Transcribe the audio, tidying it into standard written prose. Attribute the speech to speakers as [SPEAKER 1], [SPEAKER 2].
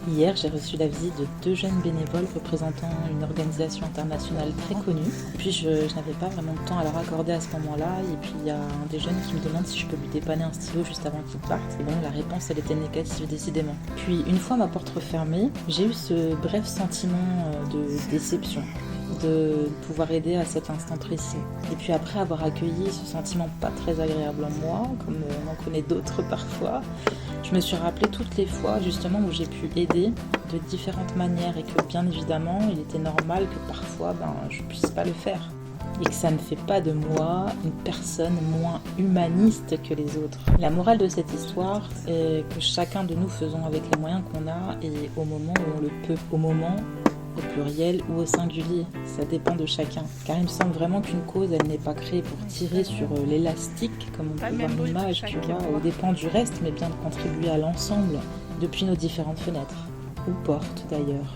[SPEAKER 1] Hier, j'ai reçu la visite de 2 jeunes bénévoles représentant une organisation internationale très connue. Puis je n'avais pas vraiment de temps à leur accorder à ce moment-là. Et puis il y a un des jeunes qui me demande si je peux lui dépanner un stylo juste avant qu'il parte. Et bon, la réponse, elle était négative décidément. Puis une fois ma porte refermée, j'ai eu ce bref sentiment de déception de pouvoir aider à cet instant précis. Et puis après avoir accueilli ce sentiment pas très agréable en moi, comme on en connaît d'autres parfois, je me suis rappelé toutes les fois justement où j'ai pu aider de différentes manières et que bien évidemment il était normal que parfois je puisse pas le faire. Et que ça ne fait pas de moi une personne moins humaniste que les autres. La morale de cette histoire est que chacun de nous faisons avec les moyens qu'on a et au moment où on le peut, au moment au pluriel ou au singulier, ça dépend de chacun. Car il me semble vraiment qu'une cause, elle n'est pas créée pour tirer sur l'élastique, comme on peut voir l'image, tu vois, aux dépens du reste, mais bien de contribuer à l'ensemble, depuis nos différentes fenêtres, ou portes d'ailleurs.